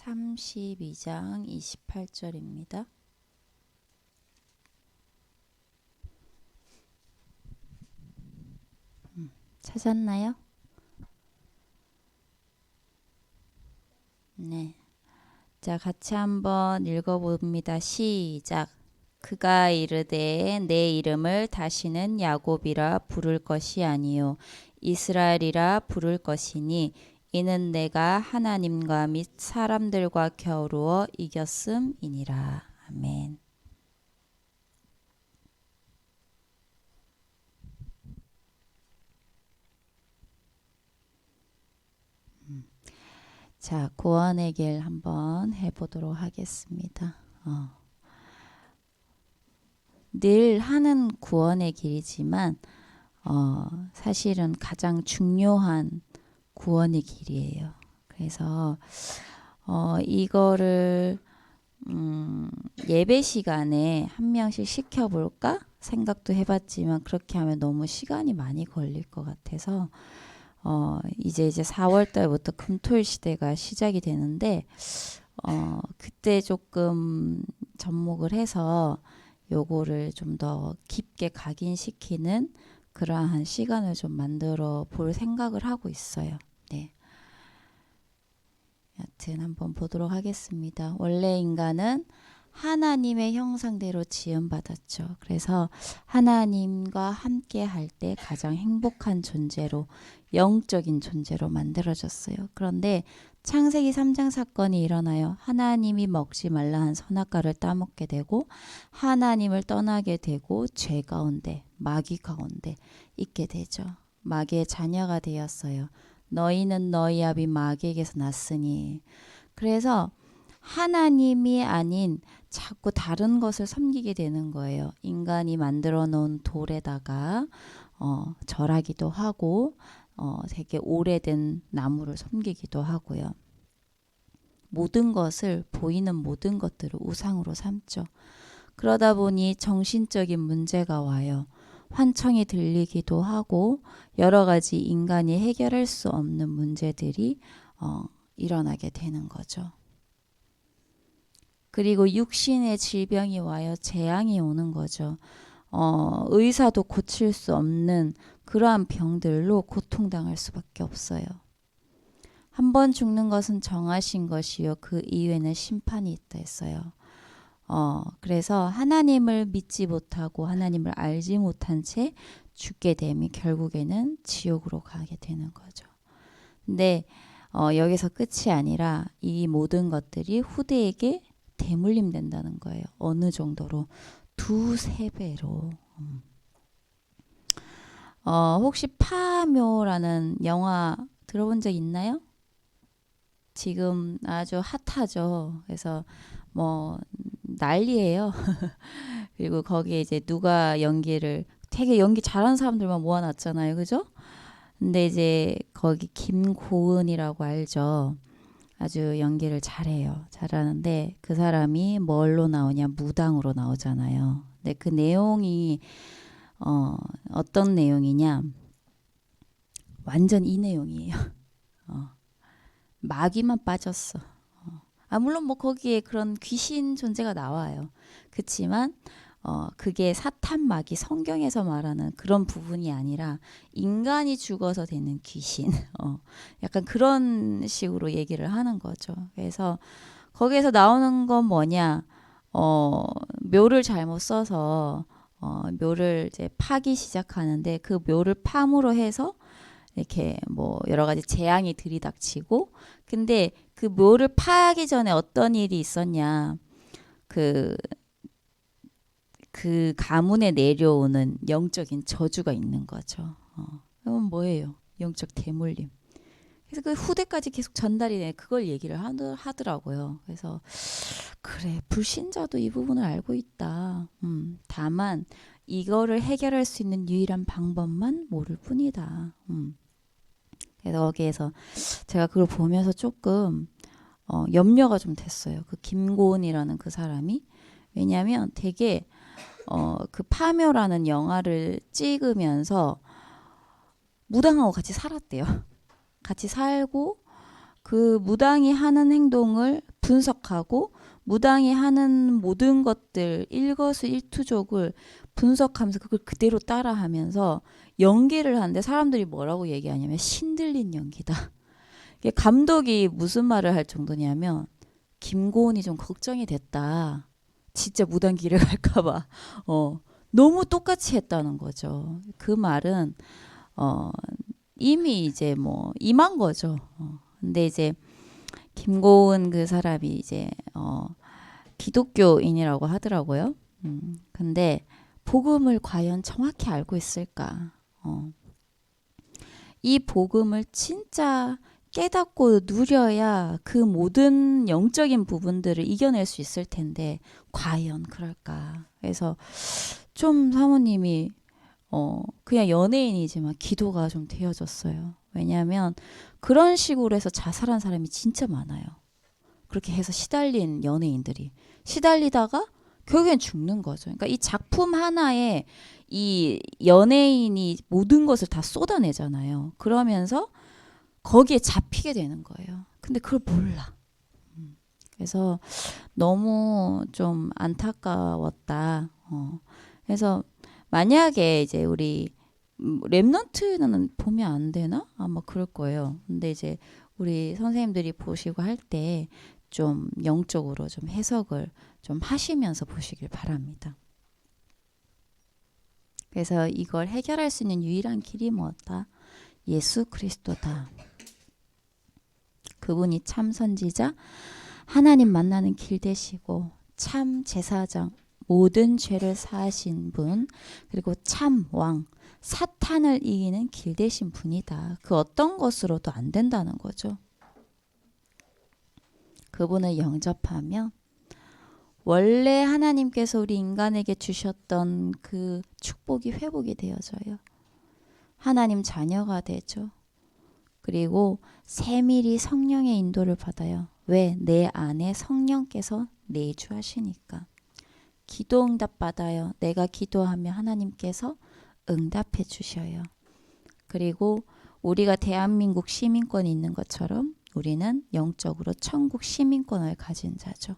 32장 28절입니다. 찾았나요? 네. 자, 같이 한번 읽어봅니다. 시작. 그가 이르되 내 이름을 다시는 야곱이라 부를 것이 아니요 이스라엘이라 부를 것이니 이는 내가 하나님과 및 사람들과 겨루어 이겼음이니라. 아멘. 자, 구원의 길 한번 해보도록 하겠습니다. 늘 하는 구원의 길이지만 사실은 가장 중요한 구원의 길이에요. 그래서 이거를 예배 시간에 한 명씩 시켜볼까 생각도 해봤지만 그렇게 하면 너무 시간이 많이 걸릴 것 같아서 이제 4월 달부터 금토일 시대가 시작이 되는데 그때 조금 접목을 해서 요거를 좀 더 깊게 각인시키는 그러한 시간을 좀 만들어 볼 생각을 하고 있어요. 네. 여튼 한번 보도록 하겠습니다. 원래 인간은 하나님의 형상대로 지음받았죠. 그래서 하나님과 함께 할 때 가장 행복한 존재로, 영적인 존재로 만들어졌어요. 그런데 창세기 3장 사건이 일어나요. 하나님이 먹지 말라 한 선악과를 따먹게 되고 하나님을 떠나게 되고 죄 가운데, 마귀 가운데 있게 되죠. 마귀의 자녀가 되었어요. 너희는 너희 아비 마귀에게서 났으니. 그래서 하나님이 아닌 자꾸 다른 것을 섬기게 되는 거예요. 인간이 만들어 놓은 돌에다가 절하기도 하고 되게 오래된 나무를 섬기기도 하고요. 모든 것을, 보이는 모든 것들을 우상으로 삼죠. 그러다 보니 정신적인 문제가 와요. 환청이 들리기도 하고 여러 가지 인간이 해결할 수 없는 문제들이 일어나게 되는 거죠. 그리고 육신의 질병이 와요. 재앙이 오는 거죠. 의사도 고칠 수 없는 그러한 병들로 고통당할 수밖에 없어요. 한 번 죽는 것은 정하신 것이요 그 이후에는 심판이 있다 했어요. 그래서 하나님을 믿지 못하고 하나님을 알지 못한 채 죽게 되면 결국에는 지옥으로 가게 되는 거죠. 근데 여기서 끝이 아니라 이 모든 것들이 후대에게 대물림 된다는 거예요. 어느 정도로? 2~3배로. 혹시 파묘라는 영화 들어본 적 있나요? 지금 아주 핫하죠. 그래서 뭐 난리예요. 그리고 거기에 이제 누가 연기를 되게 연기 잘하는 사람들만 모아놨잖아요. 그죠? 근데 이제 거기 김고은이라고 알죠? 아주 연기를 잘해요. 잘하는데 그 사람이 뭘로 나오냐? 무당으로 나오잖아요. 근데 그 내용이 어떤 내용이냐? 완전 이 내용이에요. 마귀만 빠졌어. 물론 뭐 거기에 그런 귀신 존재가 나와요. 그치만 그게 사탄 마귀 성경에서 말하는 그런 부분이 아니라 인간이 죽어서 되는 귀신. 약간 그런 식으로 얘기를 하는 거죠. 그래서 거기에서 나오는 건 뭐냐? 묘를 잘못 써서 묘를 이제 파기 시작하는데 그 묘를 팜으로 해서 이렇게 뭐 여러 가지 재앙이 들이닥치고 근데 그 묘를 파기 전에 어떤 일이 있었냐? 그 가문에 내려오는 영적인 저주가 있는 거죠. 그건 뭐예요? 영적 대물림. 그래서 그 후대까지 계속 전달이 돼. 그걸 얘기를 하더라고요. 그래서 그래, 불신자도 이 부분을 알고 있다. 다만 이거를 해결할 수 있는 유일한 방법만 모를 뿐이다. 그래서 거기에서 제가 그걸 보면서 조금 염려가 좀 됐어요. 그 김고은이라는 그 사람이. 왜냐하면 되게 그 파묘라는 영화를 찍으면서 무당하고 같이 살았대요. 같이 살고 그 무당이 하는 행동을 분석하고 무당이 하는 모든 것들 일거수일투족을 분석하면서 그걸 그대로 따라하면서 연기를 하는데 사람들이 뭐라고 얘기하냐면 신들린 연기다. 이게 감독이 무슨 말을 할 정도냐면 김고은이 좀 걱정이 됐다. 진짜 무당 길을 갈까봐. 너무 똑같이 했다는 거죠. 그 말은 이미 이제 뭐 임한 거죠. 근데 이제 김고은 그 사람이 이제 기독교인이라고 하더라고요. 근데 복음을 과연 정확히 알고 있을까? 이 복음을 진짜 깨닫고 누려야 그 모든 영적인 부분들을 이겨낼 수 있을 텐데 과연 그럴까? 그래서 좀 사모님이 그냥 연예인이지만 기도가 좀 되어졌어요. 왜냐하면 그런 식으로 해서 자살한 사람이 진짜 많아요. 그렇게 해서 시달린 연예인들이 시달리다가 결국엔 죽는 거죠. 그러니까 이 작품 하나에 이 연예인이 모든 것을 다 쏟아내잖아요. 그러면서 거기에 잡히게 되는 거예요. 근데 그걸 몰라. 그래서 너무 좀 안타까웠다. 그래서 만약에 이제 우리 랩넌트는 보면 안 되나? 아마 그럴 거예요. 근데 이제 우리 선생님들이 보시고 할 때 좀 영적으로 좀 해석을 좀 하시면서 보시길 바랍니다. 그래서 이걸 해결할 수 있는 유일한 길이 뭐다? 예수 그리스도다. 그분이 참 선지자, 하나님 만나는 길 되시고 참 제사장, 모든 죄를 사하신 분, 그리고 참 왕, 사탄을 이기는 길 되신 분이다. 그 어떤 것으로도 안 된다는 거죠. 그분을 영접하면 원래 하나님께서 우리 인간에게 주셨던 그 축복이 회복이 되어져요. 하나님 자녀가 되죠. 그리고 세밀히 성령의 인도를 받아요. 왜? 내 안에 성령께서 내주하시니까. 기도 응답 받아요. 내가 기도하면 하나님께서 응답해 주셔요. 그리고 우리가 대한민국 시민권이 있는 것처럼 우리는 영적으로 천국 시민권을 가진 자죠.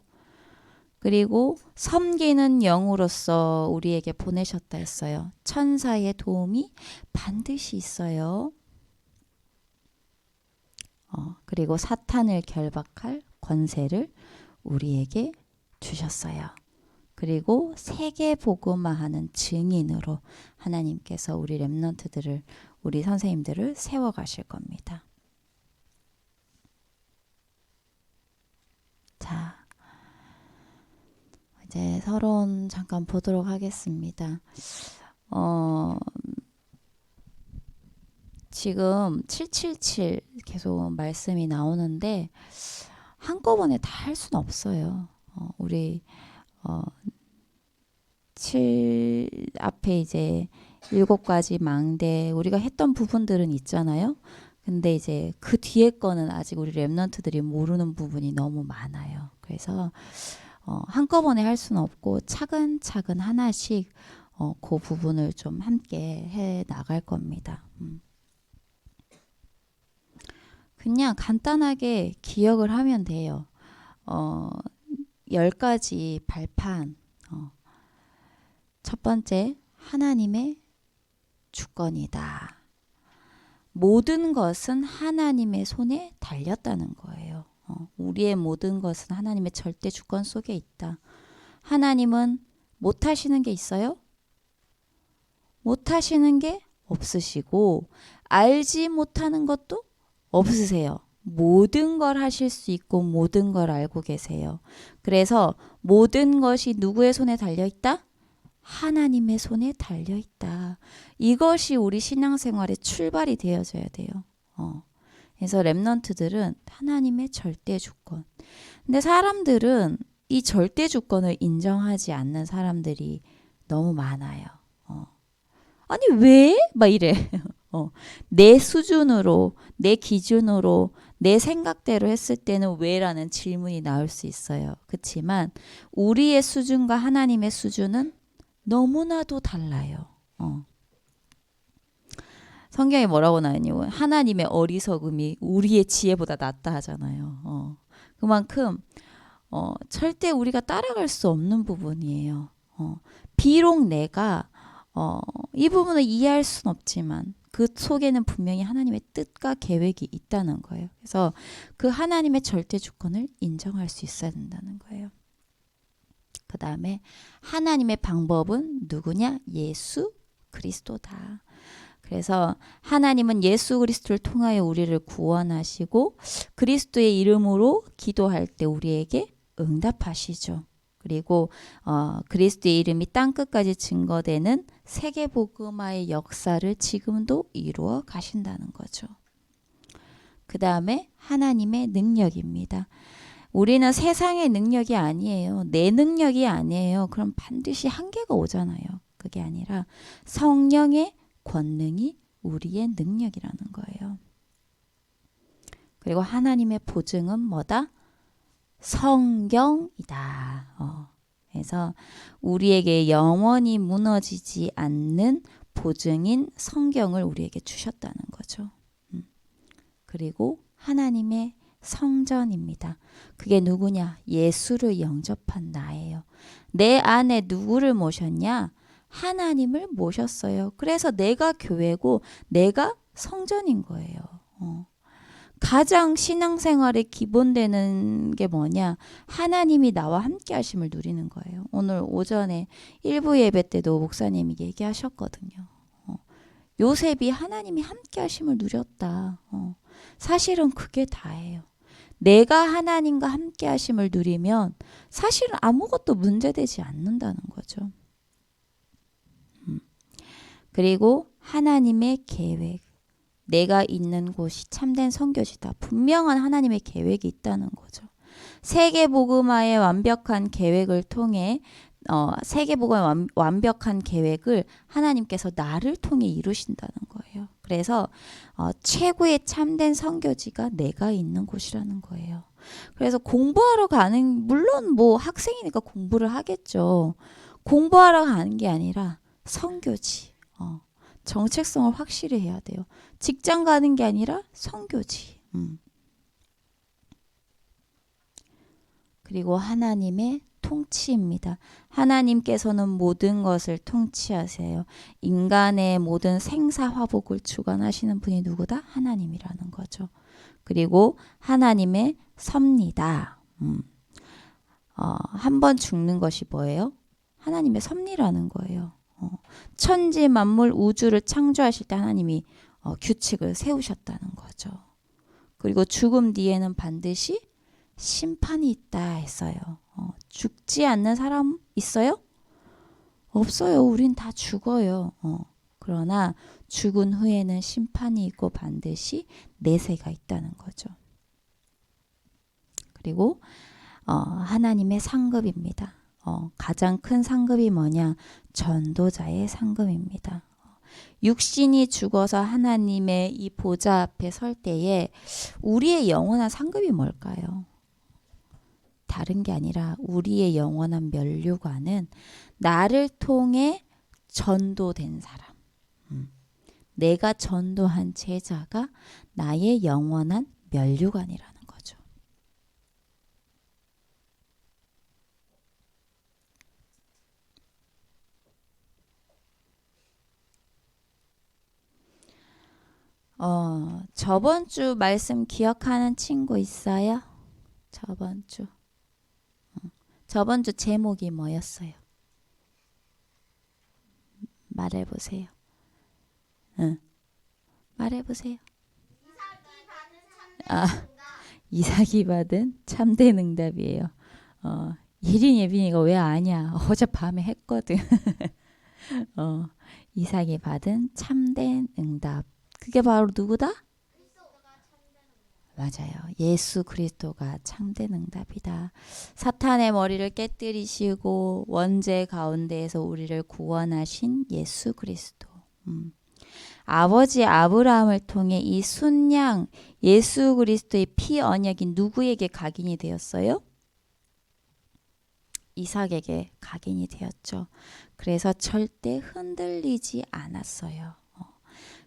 그리고 섬기는 영으로서 우리에게 보내셨다 했어요. 천사의 도움이 반드시 있어요. 그리고 사탄을 결박할 권세를 우리에게 주셨어요. 그리고 세계 복음화하는 증인으로 하나님께서 우리 렘넌트들을, 우리 선생님들을 세워가실 겁니다. 자, 이제 서론 잠깐 보도록 하겠습니다. 지금 777 계속 말씀이 나오는데 한꺼번에 다 할 수는 없어요. 우리 7 앞에 이제 7가지 망대 우리가 했던 부분들은 있잖아요. 근데 이제 그 뒤에 거는 아직 우리 랩넌트들이 모르는 부분이 너무 많아요. 그래서 한꺼번에 할 수는 없고 차근차근 하나씩 그 부분을 좀 함께 해 나갈 겁니다. 그냥 간단하게 기억을 하면 돼요. 10가지 발판. 첫 번째, 하나님의 주권이다. 모든 것은 하나님의 손에 달렸다는 거예요. 우리의 모든 것은 하나님의 절대 주권 속에 있다. 하나님은 못하시는 게 있어요? 못하시는 게 없으시고 알지 못하는 것도 없으세요. 모든 걸 하실 수 있고 모든 걸 알고 계세요. 그래서 모든 것이 누구의 손에 달려있다? 하나님의 손에 달려있다. 이것이 우리 신앙생활의 출발이 되어져야 돼요. 그래서 랩넌트들은 하나님의 절대 주권. 근데 사람들은 이 절대 주권을 인정하지 않는 사람들이 너무 많아요. 아니 왜? 막 이래. 내 수준으로, 내 기준으로, 내 생각대로 했을 때는 왜라는 질문이 나올 수 있어요. 그렇지만 우리의 수준과 하나님의 수준은 너무나도 달라요. 성경에 뭐라고 나왔냐면 하나님의 어리석음이 우리의 지혜보다 낫다 하잖아요. 그만큼 절대 우리가 따라갈 수 없는 부분이에요. 비록 내가 이 부분을 이해할 수는 없지만 그 속에는 분명히 하나님의 뜻과 계획이 있다는 거예요. 그래서 그 하나님의 절대 주권을 인정할 수 있어야 된다는 거예요. 그 다음에 하나님의 방법은 누구냐? 예수 그리스도다. 그래서 하나님은 예수 그리스도를 통하여 우리를 구원하시고 그리스도의 이름으로 기도할 때 우리에게 응답하시죠. 그리고 그리스도의 이름이 땅끝까지 증거되는 세계복음화의 역사를 지금도 이루어 가신다는 거죠. 그 다음에 하나님의 능력입니다. 우리는 세상의 능력이 아니에요. 내 능력이 아니에요. 그럼 반드시 한계가 오잖아요. 그게 아니라 성령의 권능이 우리의 능력이라는 거예요. 그리고 하나님의 보증은 뭐다? 성경이다. 그래서 우리에게 영원히 무너지지 않는 보증인 성경을 우리에게 주셨다는 거죠. 그리고 하나님의 성전입니다. 그게 누구냐? 예수를 영접한 나예요. 내 안에 누구를 모셨냐? 하나님을 모셨어요. 그래서 내가 교회고 내가 성전인 거예요. 가장 신앙생활의 기본 되는 게 뭐냐? 하나님이 나와 함께 하심을 누리는 거예요. 오늘 오전에 일부 예배 때도 목사님이 얘기하셨거든요. 요셉이 하나님이 함께 하심을 누렸다. 사실은 그게 다예요. 내가 하나님과 함께 하심을 누리면 사실은 아무것도 문제되지 않는다는 거죠. 그리고 하나님의 계획. 내가 있는 곳이 참된 선교지다. 분명한 하나님의 계획이 있다는 거죠. 세계복음화의 완벽한 계획을 통해 세계복음화의 완벽한 계획을 하나님께서 나를 통해 이루신다는 거예요. 그래서 최고의 참된 선교지가 내가 있는 곳이라는 거예요. 그래서 공부하러 가는, 물론 뭐 학생이니까 공부를 하겠죠. 공부하러 가는 게 아니라 선교지. 정체성을 확실히 해야 돼요. 직장 가는 게 아니라 선교지. 그리고 하나님의 통치입니다. 하나님께서는 모든 것을 통치하세요. 인간의 모든 생사화복을 주관하시는 분이 누구다? 하나님이라는 거죠. 그리고 하나님의 섭리다. 한 번 죽는 것이 뭐예요? 하나님의 섭리라는 거예요. 천지 만물 우주를 창조하실 때 하나님이 규칙을 세우셨다는 거죠. 그리고 죽음 뒤에는 반드시 심판이 있다 했어요. 죽지 않는 사람 있어요? 없어요. 우린 다 죽어요. 그러나 죽은 후에는 심판이 있고 반드시 내세가 있다는 거죠. 그리고 하나님의 상급입니다. 가장 큰 상급이 뭐냐? 전도자의 상급입니다. 육신이 죽어서 하나님의 이 보좌 앞에 설 때에 우리의 영원한 상급이 뭘까요? 다른 게 아니라 우리의 영원한 면류관은 나를 통해 전도된 사람. 내가 전도한 제자가 나의 영원한 면류관이라는 거죠. 저번 주 말씀 기억하는 친구 있어요? 저번 주 제목이 뭐였어요? 말해보세요. 말해보세요. 이삭이 받은 참된 응답이에요. 예린 예빈이가 왜 아냐? 어젯밤에 했거든. 이삭이 받은 참된 응답. 그게 바로 누구다? 맞아요. 예수 그리스도가 참된 응답이다. 사탄의 머리를 깨뜨리시고 원죄 가운데에서 우리를 구원하신 예수 그리스도. 아버지 아브라함을 통해 이 순양 예수 그리스도의 피 언약이 누구에게 각인이 되었어요? 이삭에게 각인이 되었죠. 그래서 절대 흔들리지 않았어요.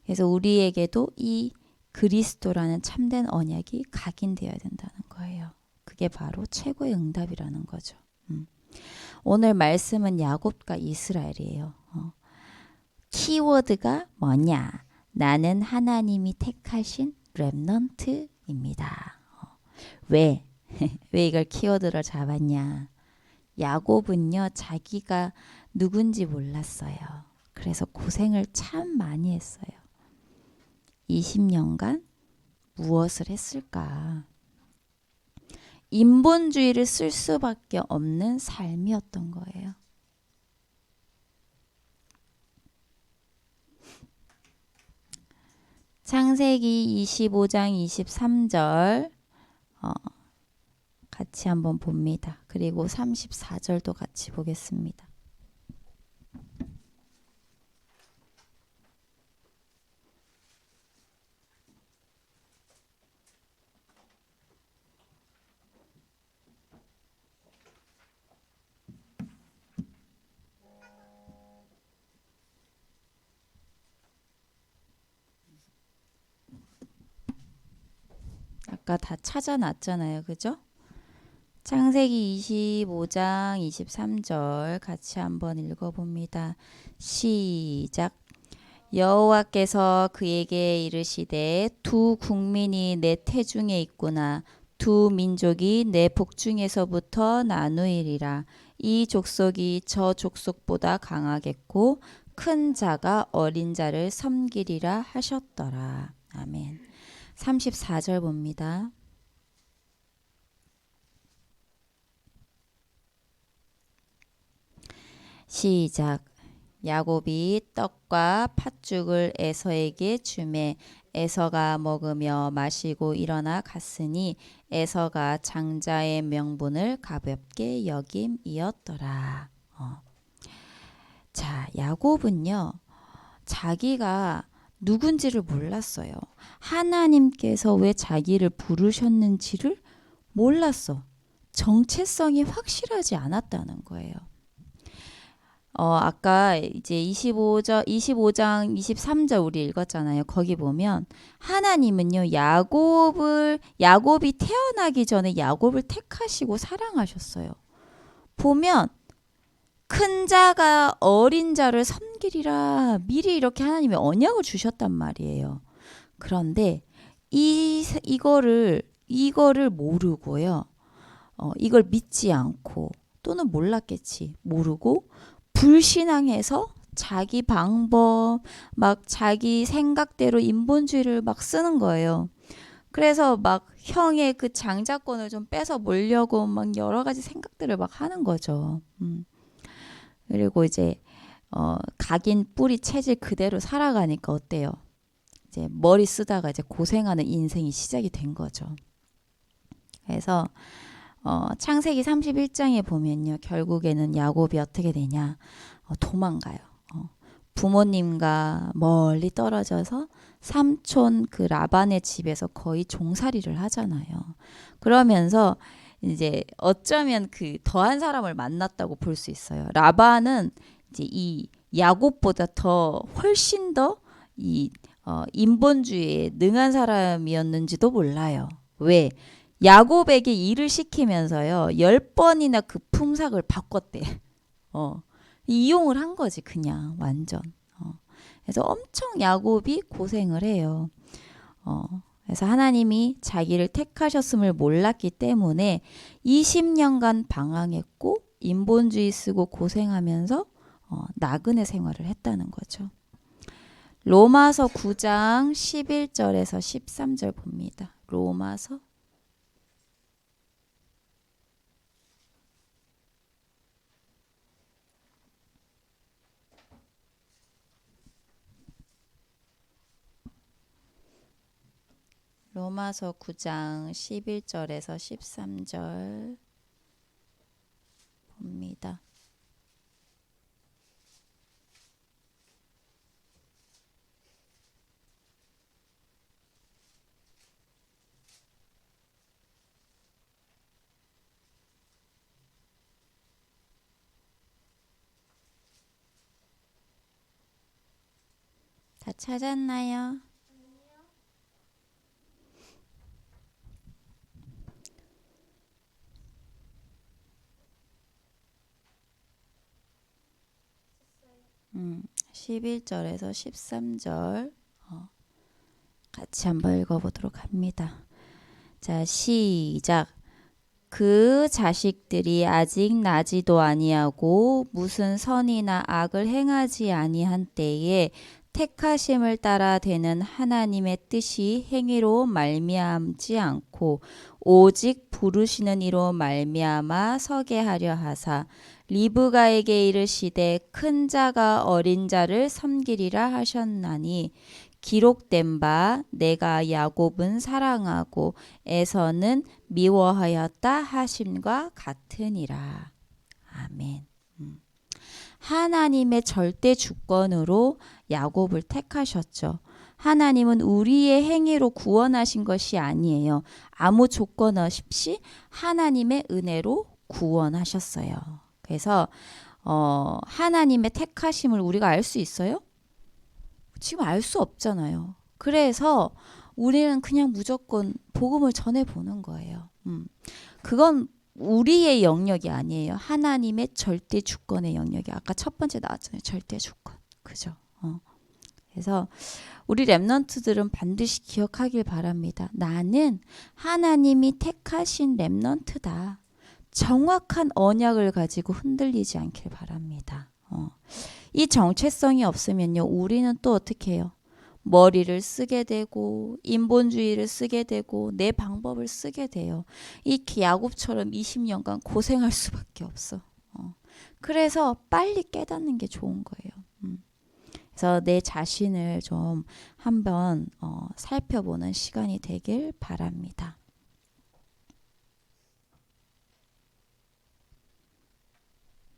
그래서 우리에게도 이 그리스도라는 참된 언약이 각인되어야 된다는 거예요. 그게 바로 최고의 응답이라는 거죠. 오늘 말씀은 야곱과 이스라엘이에요. 키워드가 뭐냐? 나는 하나님이 택하신 렘넌트입니다. 왜? 왜 이걸 키워드로 잡았냐? 야곱은요, 자기가 누군지 몰랐어요. 그래서 고생을 참 많이 했어요. 20년간 무엇을 했을까? 인본주의를 쓸 수밖에 없는 삶이었던 거예요. 창세기 25장 23절 같이 한번 봅니다. 그리고 34절도 같이 보겠습니다. 아까 다 찾아놨잖아요. 그죠? 창세기 25장 23절 같이 한번 읽어봅니다. 시작. 여호와께서 그에게 이르시되 두 국민이 내 태중에 있구나. 두 민족이 내 복중에서부터 나누이리라. 이 족속이 저 족속보다 강하겠고 큰 자가 어린 자를 섬기리라 하셨더라. 아멘. 34절 봅니다. 시작. 야곱이 떡과 팥죽을 에서에게 주매 에서가 먹으며 마시고 일어나 갔으니 에서가 장자의 명분을 가볍게 여김이었더라. 자, 야곱은요, 자기가 누군지를 몰랐어요. 하나님께서 왜 자기를 부르셨는지를 몰랐어. 정체성이 확실하지 않았다는 거예요. 아까 이제 25장 23절 우리 읽었잖아요. 거기 보면 하나님은요, 야곱이 태어나기 전에 야곱을 택하시고 사랑하셨어요. 보면 큰 자가 어린 자를 섬기리라 미리 이렇게 하나님이 언약을 주셨단 말이에요. 그런데 이거를 모르고요. 이걸 믿지 않고 또는 몰랐겠지. 모르고 불신앙해서 자기 방법, 막 자기 생각대로 인본주의를 막 쓰는 거예요. 그래서 막 형의 그 장자권을 좀 뺏어 몰려고 막 여러 가지 생각들을 막 하는 거죠. 그리고 이제 각인 뿌리 체질 그대로 살아가니까 어때요? 이제 머리 쓰다가 이제 고생하는 인생이 시작이 된 거죠. 그래서 창세기 31장에 보면요. 결국에는 야곱이 어떻게 되냐. 도망가요. 부모님과 멀리 떨어져서 삼촌 그 라반의 집에서 거의 종살이를 하잖아요. 그러면서 이제 어쩌면 그 더한 사람을 만났다고 볼 수 있어요. 라반은 이제 이 야곱보다 더 훨씬 더 이 인본주의에 능한 사람이었는지도 몰라요. 왜? 야곱에게 일을 시키면서요. 10번이나 그 품삯을 바꿨대. 이용을 한 거지 그냥 완전. 그래서 엄청 야곱이 고생을 해요. 그래서 하나님이 자기를 택하셨음을 몰랐기 때문에 20년간 방황했고 인본주의 쓰고 고생하면서 나그네 생활을 했다는 거죠. 로마서 9장 11절에서 13절 봅니다. 로마서 로마서 9장 11절에서 13절 봅니다. 다 찾았나요? 11절에서 13절 같이 한번 읽어보도록 합니다. 자, 시작. 그 자식들이 아직 나지도 아니하고 무슨 선이나 악을 행하지 아니한 때에 택하심을 따라 되는 하나님의 뜻이 행위로 말미암지 않고 오직 부르시는 이로 말미암아 서게 하려 하사 리브가에게 이르시되 큰 자가 어린 자를 섬기리라 하셨나니 기록된 바 내가 야곱은 사랑하고 에서는 미워하였다 하심과 같으니라. 아멘. 하나님의 절대 주권으로 야곱을 택하셨죠. 하나님은 우리의 행위로 구원하신 것이 아니에요. 아무 조건 없이 하나님의 은혜로 구원하셨어요. 그래서 하나님의 택하심을 우리가 알 수 있어요? 지금 알 수 없잖아요. 그래서 우리는 그냥 무조건 복음을 전해보는 거예요. 그건 우리의 영역이 아니에요. 하나님의 절대 주권의 영역이 아까 첫 번째 나왔잖아요. 절대 주권. 그죠? 그래서 우리 렘넌트들은 반드시 기억하길 바랍니다. 나는 하나님이 택하신 렘넌트다. 정확한 언약을 가지고 흔들리지 않길 바랍니다. 이 정체성이 없으면요, 우리는 또 어떻게 해요? 머리를 쓰게 되고 인본주의를 쓰게 되고 내 방법을 쓰게 돼요. 이 야곱처럼 20년간 고생할 수밖에 없어. 그래서 빨리 깨닫는 게 좋은 거예요. 그래서 내 자신을 좀 한번 살펴보는 시간이 되길 바랍니다.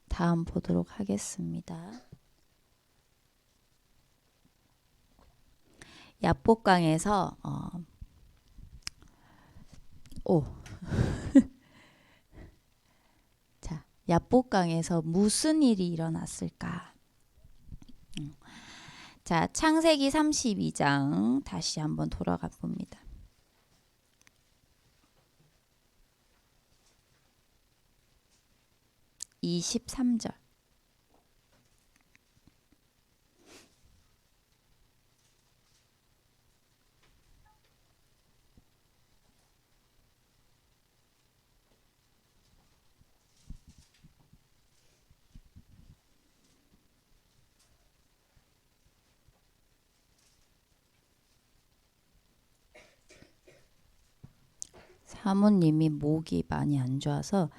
다음 보도록 하겠습니다. 야복강에서 자, 야복강에서 무슨 일이 일어났을까? 자, 창세기 32장 다시 한번 돌아가 봅니다. 23절. 사모님이 목이 많이 안 좋아서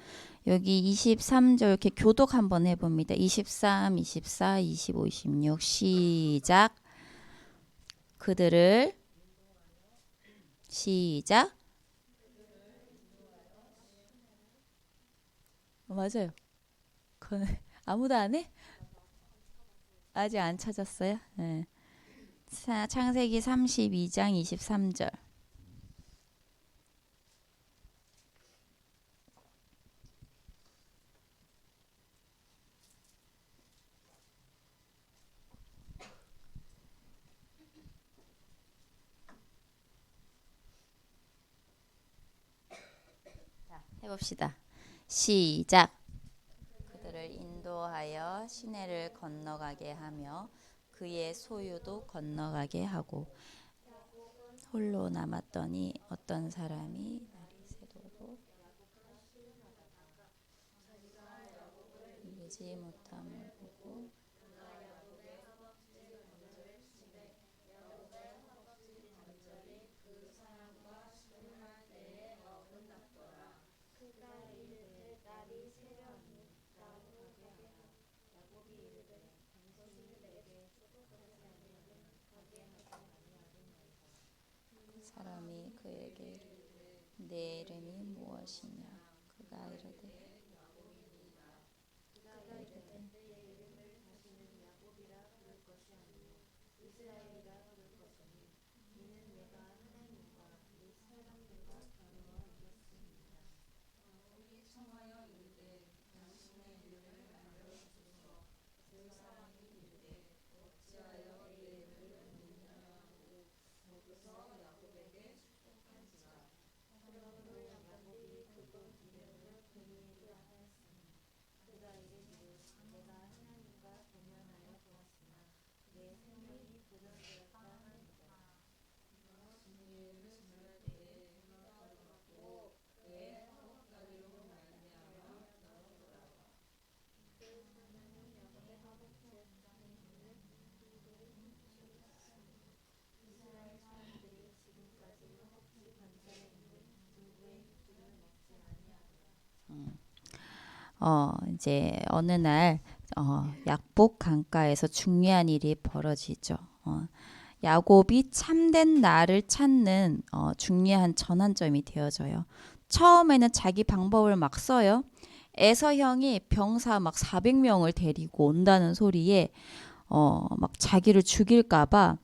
여기 23절 이렇게 교독 한번 해봅니다. 23, 24, 25, 26 시작. 그들을 시작. 맞아요. 그건 아무도 안 해? 아직 안 찾았어요? 네. 창세기 32장 23절. 해봅시다. 시작. 그들을 인도하여 시내를 건너가게 하며 그의 소유도 건너가게 하고 홀로 남았더니 어떤 사람이 날이 새도록 이르지 못함을 보고 사람이 그에게 내 이름이 무엇이냐 그가 이르되 이제 어느 날 약복 강가에서 중요한 일이 벌어지죠. 야곱이 참된 나를 찾는 중요한 전환점이 되어져요. 처음에는 자기 방법을 막 써요. 에서 형이 병사 막 400명을 데리고 온다는 소리에 막 자기를 죽일까봐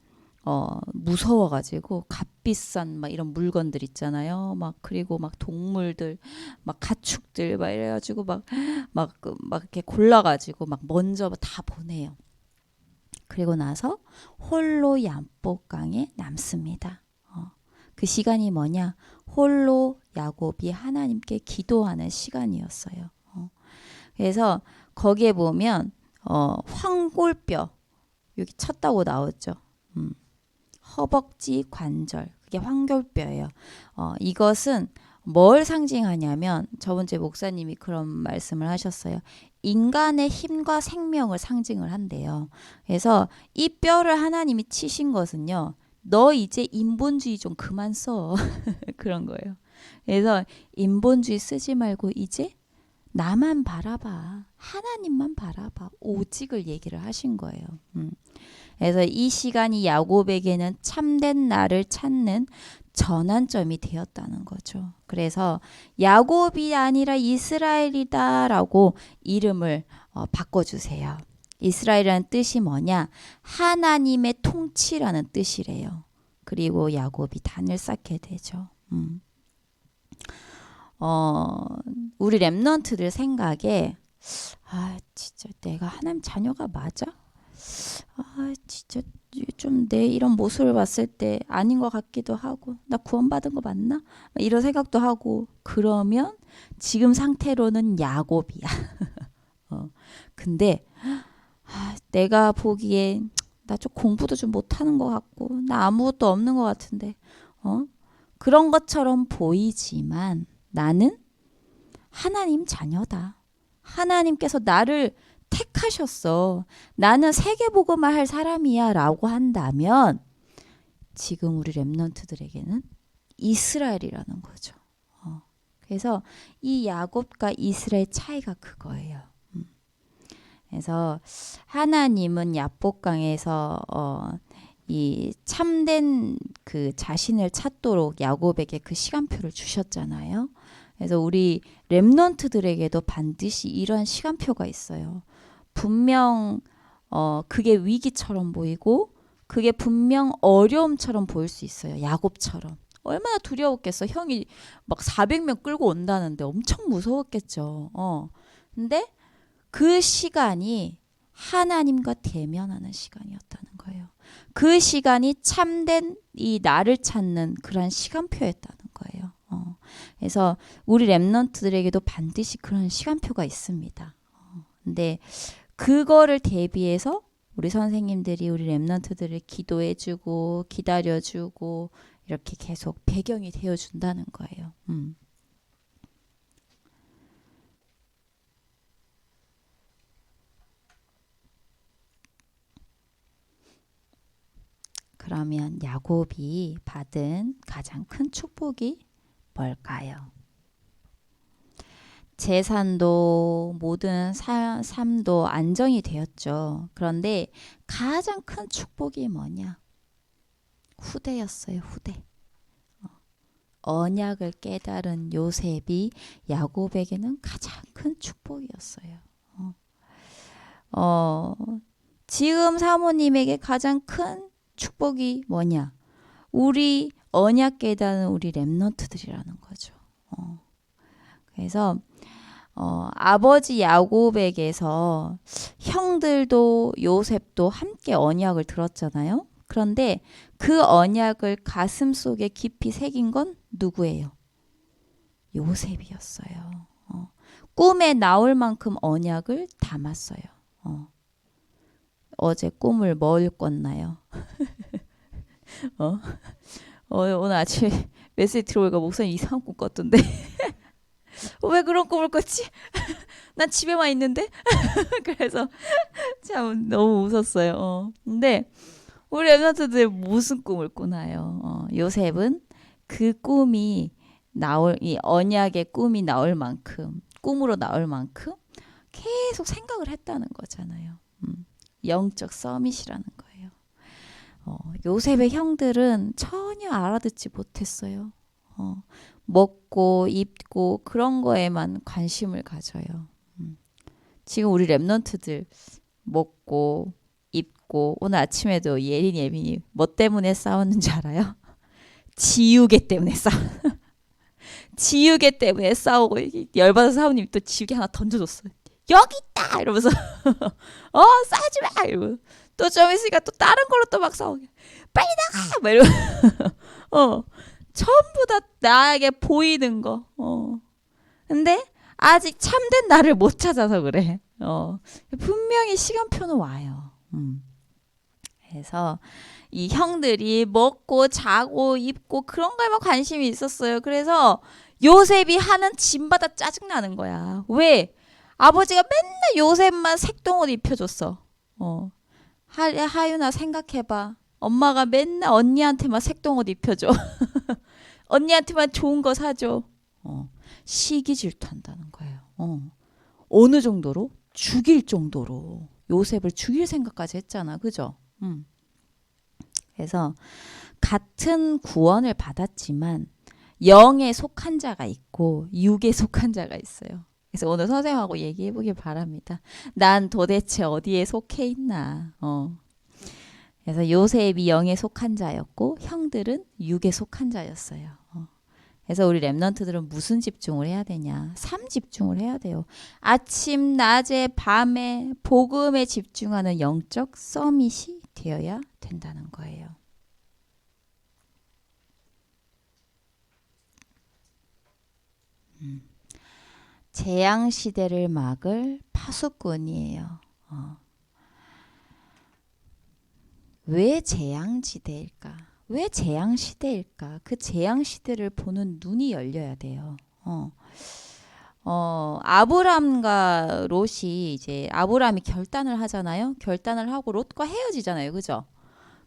무서워가지고 값비싼 막 이런 물건들 있잖아요. 막 그리고 막 동물들, 막 가축들 막 이래가지고 막 이렇게 골라가지고 막 먼저 다 보내요. 그리고 나서 홀로 얌복강에 남습니다. 그 시간이 뭐냐? 홀로 야곱이 하나님께 기도하는 시간이었어요. 그래서 거기에 보면 황골뼈 여기 쳤다고 나오죠. 허벅지 관절 그게 황골뼈예요. 이것은 뭘 상징하냐면 저번 주에 목사님이 그런 말씀을 하셨어요. 인간의 힘과 생명을 상징을 한대요. 그래서 이 뼈를 하나님이 치신 것은요. 너 이제 인본주의 좀 그만 써. 그런 거예요. 그래서 인본주의 쓰지 말고 이제 나만 바라봐. 하나님만 바라봐. 오직을 얘기를 하신 거예요. 그래서 이 시간이 야곱에게는 참된 나를 찾는 전환점이 되었다는 거죠. 그래서 야곱이 아니라 이스라엘이다라고 이름을 바꿔주세요. 이스라엘이라는 뜻이 뭐냐? 하나님의 통치라는 뜻이래요. 그리고 야곱이 단을 쌓게 되죠. 우리 랩런트들 생각에 진짜 내가 하나님 자녀가 맞아? 진짜 좀 내 이런 모습을 봤을 때 아닌 것 같기도 하고 나 구원받은 거 맞나? 이런 생각도 하고 그러면 지금 상태로는 야곱이야. 근데 내가 보기에 나 좀 공부도 좀 못하는 것 같고 나 아무것도 없는 것 같은데 그런 것처럼 보이지만 나는 하나님 자녀다. 하나님께서 나를 택하셨어. 나는 세계복음을 할 사람이야 라고 한다면 지금 우리 랩런트들에게는 이스라엘이라는 거죠. 그래서 이 야곱과 이스라엘 차이가 그거예요. 그래서 하나님은 야복강에서 이 참된 그 자신을 찾도록 야곱에게 그 시간표를 주셨잖아요. 그래서 우리 랩런트들에게도 반드시 이러한 시간표가 있어요. 분명 그게 위기처럼 보이고 그게 분명 어려움처럼 보일 수 있어요. 야곱처럼. 얼마나 두려웠겠어. 형이 막 400명 끌고 온다는데 엄청 무서웠겠죠. 근데 그 시간이 하나님과 대면하는 시간이었다는 거예요. 그 시간이 참된 이 나를 찾는 그런 시간표였다는 거예요. 그래서 우리 랩런트들에게도 반드시 그런 시간표가 있습니다. 근데 그거를 대비해서 우리 선생님들이 우리 랩런트들을 기도해주고 기다려주고 이렇게 계속 배경이 되어준다는 거예요. 그러면 야곱이 받은 가장 큰 축복이 뭘까요? 재산도 모든 삶도 안정이 되었죠. 그런데 가장 큰 축복이 뭐냐? 후대였어요. 후대. 언약을 깨달은 요셉이 야곱에게는 가장 큰 축복이었어요. 지금 사모님에게 가장 큰 축복이 뭐냐? 우리 언약 깨달은 우리 랩런트들이라는 거죠. 그래서 아버지 야곱에게서 형들도 요셉도 함께 언약을 들었잖아요. 그런데 그 언약을 가슴 속에 깊이 새긴 건 누구예요? 요셉이었어요. 꿈에 나올 만큼 언약을 담았어요. 어제 꿈을 뭘 꿨나요? 어? 오늘 아침에 메시지 들어오니까 목사님 이상한 꿈 꿨던데. 왜 그런 꿈을 꿨지? 난 집에만 있는데? 그래서 참 너무 웃었어요. 근데 우리 엠너트들 무슨 꿈을 꾸나요? 요셉은 그 꿈이 이 언약의 꿈이 나올 만큼, 꿈으로 나올 만큼 계속 생각을 했다는 거잖아요. 영적 서밋이라는 거예요. 요셉의 형들은 전혀 알아듣지 못했어요. 먹고 입고 그런 거에만 관심을 가져요. 지금 우리 랩런트들 먹고 입고 오늘 아침에도 예린 예빈이 뭐 때문에 싸웠는지 알아요? 지우개 때문에 지우개 때문에 싸우고 열받아서 사모님이 또 지우개 하나 던져줬어요. 여기 있다 이러면서 싸우지 마 이러면서 또 좀 있으니까 또 다른 걸로 또 막 싸우게 빨리 나가 막 이러고 전부 다 나에게 보이는 거. 근데 아직 참된 나를 못 찾아서 그래. 분명히 시간표는 와요. 그래서 이 형들이 먹고 자고 입고 그런 거에만 관심이 있었어요. 그래서 요셉이 하는 짐마다 짜증나는 거야. 왜? 아버지가 맨날 요셉만 색동옷 입혀줬어. 하윤아 생각해봐. 엄마가 맨날 언니한테만 색동옷 입혀줘. 언니한테만 좋은 거 사줘. 시기 질투한다는 거예요. 어느 정도로? 죽일 정도로. 요셉을 죽일 생각까지 했잖아. 그죠? 그래서 같은 구원을 받았지만 영에 속한 자가 있고 육에 속한 자가 있어요. 그래서 오늘 선생님하고 얘기해 보길 바랍니다. 난 도대체 어디에 속해 있나. 그래서 요셉이 영에 속한 자였고 형들은 육에 속한 자였어요. 그래서 우리 랩런트들은 무슨 집중을 해야 되냐? 삶 집중을 해야 돼요. 아침, 낮에, 밤에 복음에 집중하는 영적 서밋이 되어야 된다는 거예요. 재앙 시대를 막을 파수꾼이에요. 왜 재앙 시대일까? 왜 재앙 시대일까? 그 재앙 시대를 보는 눈이 열려야 돼요. 아브람과 롯이 이제 아브람이 결단을 하잖아요. 결단을 하고 롯과 헤어지잖아요. 그죠?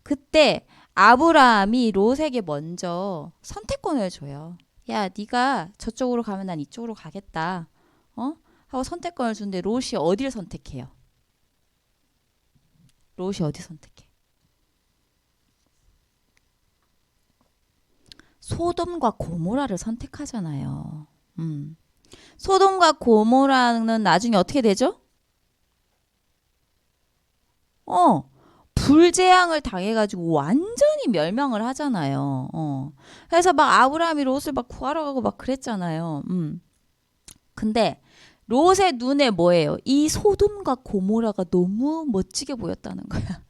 그때 아브람이 롯에게 먼저 선택권을 줘요. 야, 네가 저쪽으로 가면 난 이쪽으로 가겠다. 하고 선택권을 주는데 롯이 어디를 선택해요? 롯이 어디 선택해? 소돔과 고모라를 선택하잖아요. 소돔과 고모라는 나중에 어떻게 되죠? 불재앙을 당해가지고 완전히 멸망을 하잖아요. 그래서 막 아브라함이 롯을 막 구하러 가고 막 그랬잖아요. 근데 롯의 눈에 뭐예요? 이 소돔과 고모라가 너무 멋지게 보였다는 거야.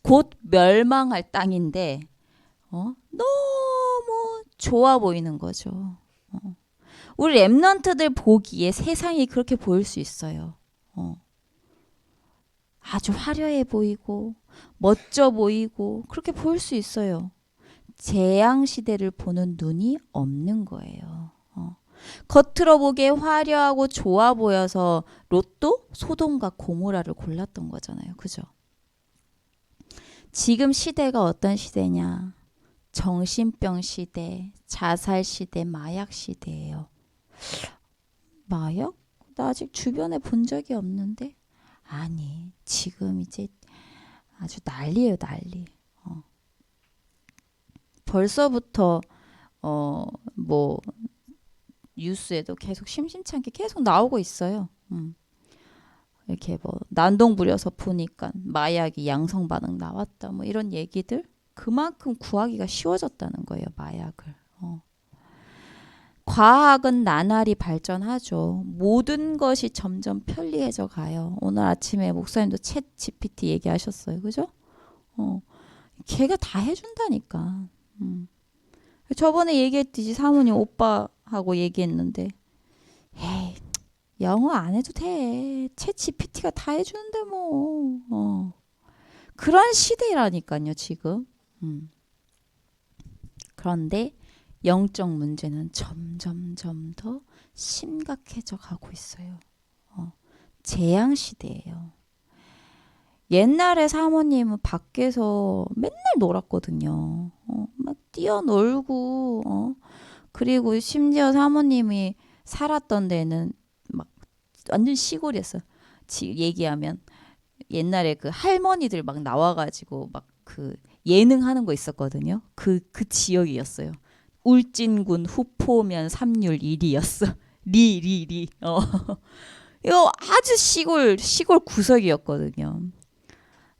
곧 멸망할 땅인데 너무 좋아 보이는 거죠. 우리 랩런트들 보기에 세상이 그렇게 보일 수 있어요. 아주 화려해 보이고 멋져 보이고 그렇게 보일 수 있어요. 재앙 시대를 보는 눈이 없는 거예요. 겉으로 보기에 화려하고 좋아 보여서 롯도 소돔과 고모라를 골랐던 거잖아요. 그죠? 지금 시대가 어떤 시대냐? 정신병 시대, 자살 시대, 마약 시대예요. 마약? 나 아직 주변에 본 적이 없는데? 아니, 지금 이제 아주 난리예요, 난리. 벌써부터 뭐 뉴스에도 계속 심심찮게 계속 나오고 있어요. 이렇게 뭐 난동 부려서 보니까 마약이 양성 반응 나왔다, 뭐 이런 얘기들. 그만큼 구하기가 쉬워졌다는 거예요, 마약을. 과학은 나날이 발전하죠. 모든 것이 점점 편리해져 가요. 오늘 아침에 목사님도 챗 GPT 얘기하셨어요. 그죠? 걔가 다 해준다니까. 저번에 얘기했듯이 사모님 오빠하고 얘기했는데 에이 영어 안 해도 돼. 챗 GPT가 다 해주는데 뭐. 그런 시대라니까요, 지금. 그런데 영적 문제는 점점점 더 심각해져 가고 있어요. 재앙 시대예요. 옛날에 사모님은 밖에서 맨날 놀았거든요. 막 뛰어놀고, 그리고 심지어 사모님이 살았던 데는 막 완전 시골이었어요. 얘기하면 옛날에 그 할머니들 막 나와가지고 막 그 예능 하는 거 있었거든요. 그 지역이었어요. 울진군 후포면 삼률 1위였어. 리. 이거 아주 시골 구석이었거든요.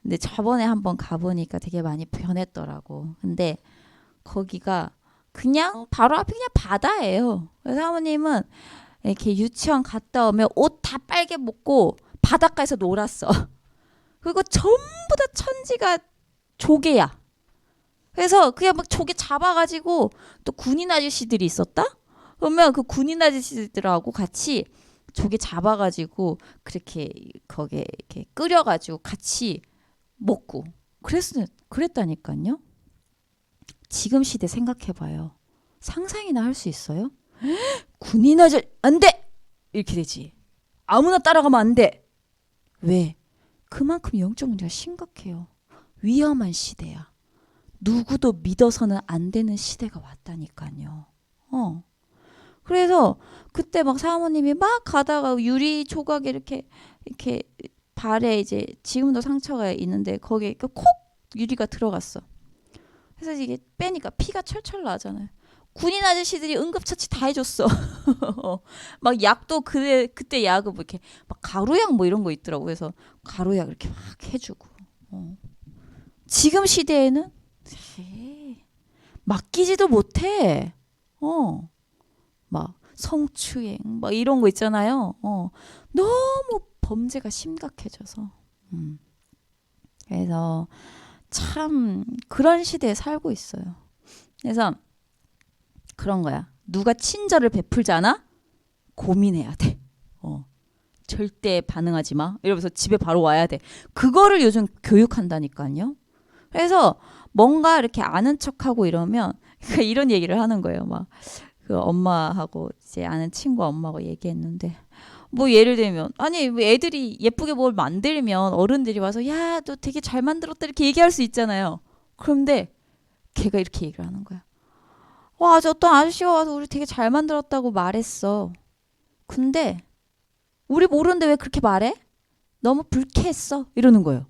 근데 저번에 한번 가보니까 되게 많이 변했더라고. 근데 거기가 그냥 바로 앞이 그냥 바다예요. 그래서 사모님은 이렇게 유치원 갔다 오면 옷 다 빨개 먹고 바닷가에서 놀았어. 그리고 전부 다 천지가 조개야. 그래서 그냥 막 조개 잡아가지고 또 군인 아저씨들이 있었다? 그러면 그 군인 아저씨들하고 같이 조개 잡아가지고 그렇게 거기에 이렇게 끓여가지고 같이 먹고 그랬다니까요. 지금 시대 생각해봐요. 상상이나 할 수 있어요? 군인 아저씨 안 돼! 이렇게 되지. 아무나 따라가면 안 돼. 왜? 그만큼 영적 문제가 심각해요. 위험한 시대야. 누구도 믿어서는 안 되는 시대가 왔다니까요. 그래서 그때 막 사모님이 막 가다가 유리 조각에 이렇게 발에 이제 지금도 상처가 있는데 거기에 콕 유리가 들어갔어. 그래서 이게 빼니까 피가 철철 나잖아요. 군인 아저씨들이 응급처치 다 해줬어. 막 약도 그때 약을 뭐 이렇게 막 가루약 뭐 이런 거 있더라고. 그래서 가루약 이렇게 막 해주고. 지금 시대에는 맡기지도 못해. 막 성추행 막 이런 거 있잖아요. 너무 범죄가 심각해져서. 그래서 참 그런 시대에 살고 있어요. 그래서 그런 거야. 누가 친절을 베풀잖아? 고민해야 돼. 절대 반응하지 마. 이러면서 집에 바로 와야 돼. 그거를 요즘 교육한다니까요. 그래서 뭔가 이렇게 아는 척하고 이러면 이런 얘기를 하는 거예요. 막 그 엄마하고 이제 아는 친구 엄마하고 얘기했는데 뭐 예를 들면 아니 애들이 예쁘게 뭘 만들면 어른들이 와서 야, 너 되게 잘 만들었다 이렇게 얘기할 수 있잖아요. 그런데 걔가 이렇게 얘기를 하는 거야. 와, 저 어떤 아저씨가 와서 우리 되게 잘 만들었다고 말했어. 근데 우리 모르는데 왜 그렇게 말해? 너무 불쾌했어. 이러는 거예요.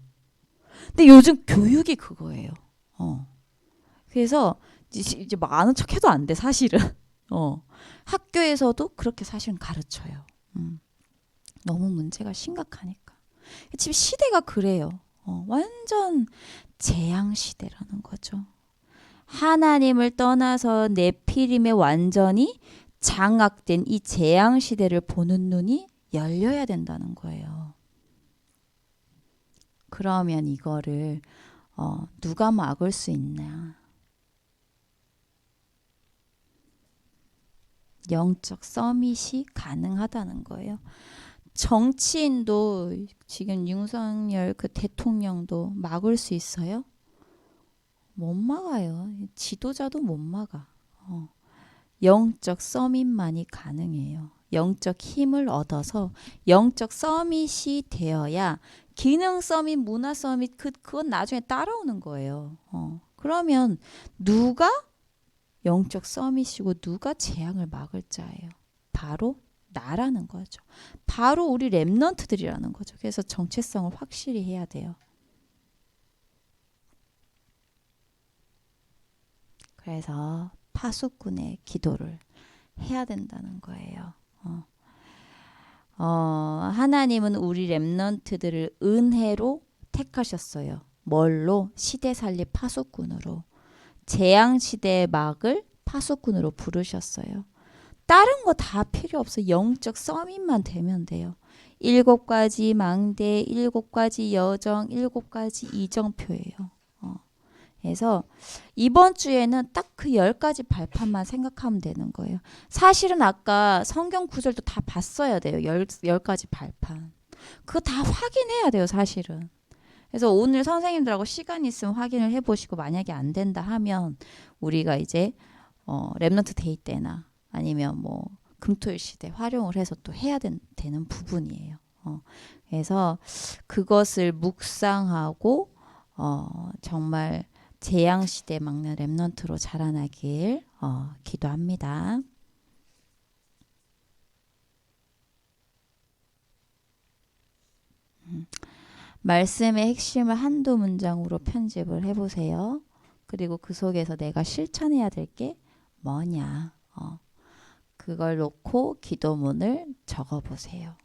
근데 요즘 교육이 그거예요. 그래서 이제 막 아는 척해도 안 돼, 사실은. 학교에서도 그렇게 사실은 가르쳐요. 너무 문제가 심각하니까. 지금 시대가 그래요. 완전 재앙 시대라는 거죠. 하나님을 떠나서 네피림에 완전히 장악된 이 재앙 시대를 보는 눈이 열려야 된다는 거예요. 그러면 이거를 누가 막을 수 있나? 영적 서밋이 가능하다는 거예요. 정치인도 지금 윤석열 그 대통령도 막을 수 있어요? 못 막아요. 지도자도 못 막아. 영적 서밋만이 가능해요. 영적 힘을 얻어서 영적 서밋이 되어야 기능 서밋, 문화 서밋 그건 나중에 따라오는 거예요. 그러면 누가 영적 서밋이고 누가 재앙을 막을 자예요? 바로 나라는 거죠. 바로 우리 렘넌트들이라는 거죠. 그래서 정체성을 확실히 해야 돼요. 그래서 파수꾼의 기도를 해야 된다는 거예요. 하나님은 우리 렘넌트들을 은혜로 택하셨어요. 뭘로? 시대살리 파수꾼으로. 재앙시대의 막을 파수꾼으로 부르셨어요. 다른 거 다 필요 없어. 영적 서밋만 되면 돼요. 7가지 망대, 7가지 여정, 7가지 이정표예요. 그래서 이번 주에는 딱 그 10가지 발판만 생각하면 되는 거예요. 사실은 아까 성경 구절도 다 봤어야 돼요. 10가지 발판. 그거 다 확인해야 돼요, 사실은. 그래서 오늘 선생님들하고 시간 있으면 확인을 해보시고 만약에 안 된다 하면 우리가 이제 랩넌트 데이 때나 아니면 뭐 금토일 시대 활용을 해서 또 해야 되는 부분이에요. 그래서 그것을 묵상하고 정말 재앙시대 막는 랩넌트로 자라나길 기도합니다. 말씀의 핵심을 한두 문장으로 편집을 해보세요. 그리고 그 속에서 내가 실천해야 될 게 뭐냐. 그걸 놓고 기도문을 적어보세요.